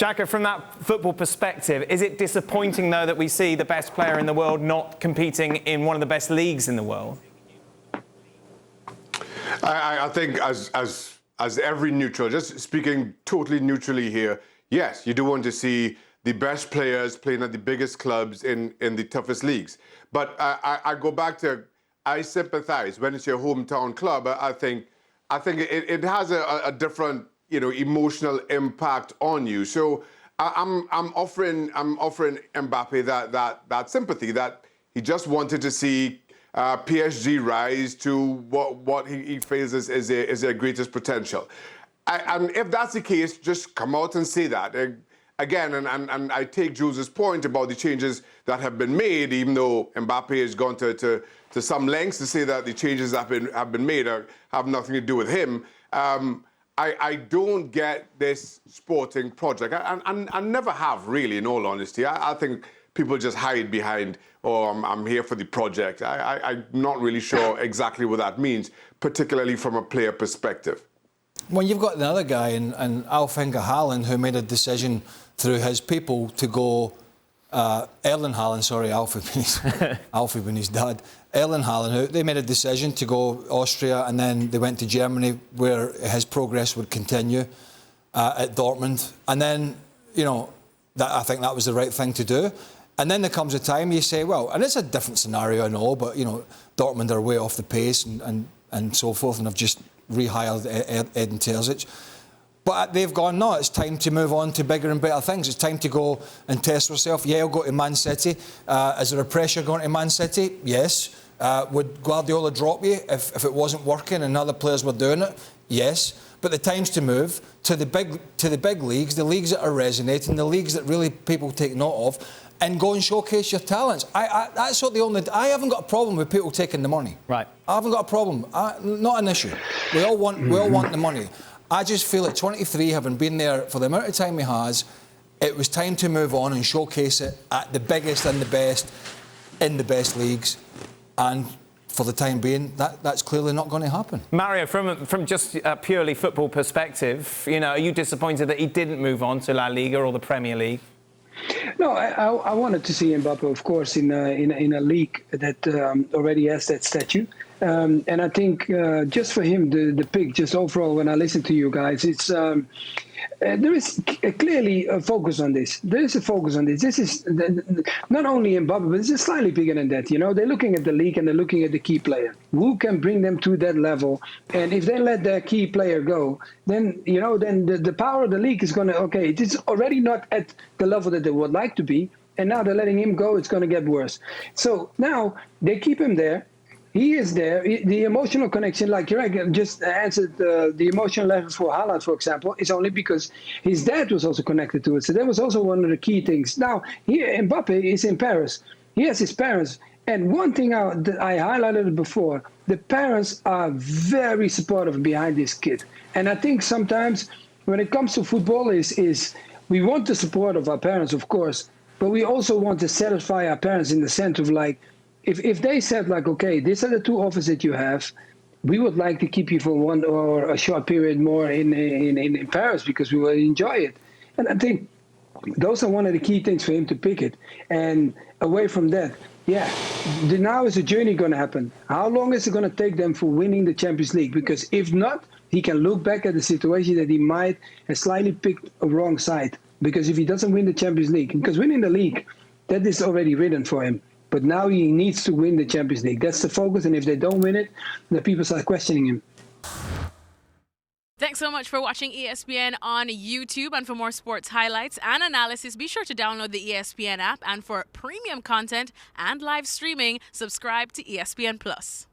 Shaka, from that football perspective, is it disappointing, though, that we see the best player in the world not competing in one of the best leagues in the world? I think as every neutral, just speaking totally neutrally here, yes, you do want to see the best players playing at the biggest clubs in the toughest leagues. But I go back to, I sympathize when it's your hometown club. I think it has a different, emotional impact on you. So I'm offering Mbappe that sympathy, that he just wanted to see PSG rise to what he feels is their greatest potential. And if that's the case, just come out and say that. Again, and I take Jules' point about the changes that have been made, even though Mbappe has gone to some lengths to say that the changes that have been made have nothing to do with him. I don't get this sporting project, and never have really, in all honesty. I think people just hide behind, I'm here for the project. I'm not really sure exactly what that means, particularly from a player perspective. Well, you've got another guy in Haaland, who made a decision through his people to go Erling Haaland, sorry, Alfie being his dad. Erling Haaland, they made a decision to go Austria, and then they went to Germany, where his progress would continue at Dortmund. And then, I think that was the right thing to do. And then there comes a time you say, well, and it's a different scenario and all, but, Dortmund are way off the pace and so forth, and have just rehired Edin Terzic. But they've gone, no, it's time to move on to bigger and better things. It's time to go and test yourself. Yeah, I'll go to Man City. Is there a pressure going to Man City? Yes. Would Guardiola drop you if it wasn't working and other players were doing it? Yes. But the time's to move to the big leagues, the leagues that are resonating, the leagues that really people take note of, and go and showcase your talents. That's what I haven't got a problem with people taking the money. Right. I haven't got a problem. Not an issue. We all want the money. I just feel at 23, having been there for the amount of time he has, it was time to move on and showcase it at the biggest and the best in the best leagues. And for the time being, that's clearly not going to happen. Mario, from just a purely football perspective, are you disappointed that he didn't move on to La Liga or the Premier League? No, I wanted to see Mbappe, of course, in a league that already has that statue. And I think just for him, the pick, just overall, when I listen to you guys, it's there is clearly a focus on this. There is a focus on this. This is not only Mbappe, but it's slightly bigger than that. They're looking at the league and they're looking at the key player. Who can bring them to that level? And if they let their key player go, then then the power of the league is going to, it is already not at the level that they would like to be. And now they're letting him go. It's going to get worse. So now they keep him there. He is there. The emotional connection, like you just answered, the emotional level for Haaland, for example, is only because his dad was also connected to it. So that was also one of the key things. Now, here, Mbappe is in Paris. He has his parents. And one thing that I highlighted before, the parents are very supportive behind this kid. And I think sometimes when it comes to football is we want the support of our parents, of course, but we also want to satisfy our parents in the sense of if they said okay, these are the two offers that you have, we would like to keep you for one or a short period more in Paris because we will enjoy it. And I think those are one of the key things for him to pick it. And away from that, now is the journey going to happen? How long is it going to take them for winning the Champions League? Because if not, he can look back at the situation that he might have slightly picked a wrong side. Because if he doesn't win the Champions League, because winning the league, that is already written for him. But now he needs to win the Champions League. That's the focus. And if they don't win it, the people start questioning him. Thanks so much for watching ESPN on YouTube. And for more sports highlights and analysis, be sure to download the ESPN app. And for premium content and live streaming, subscribe to ESPN Plus.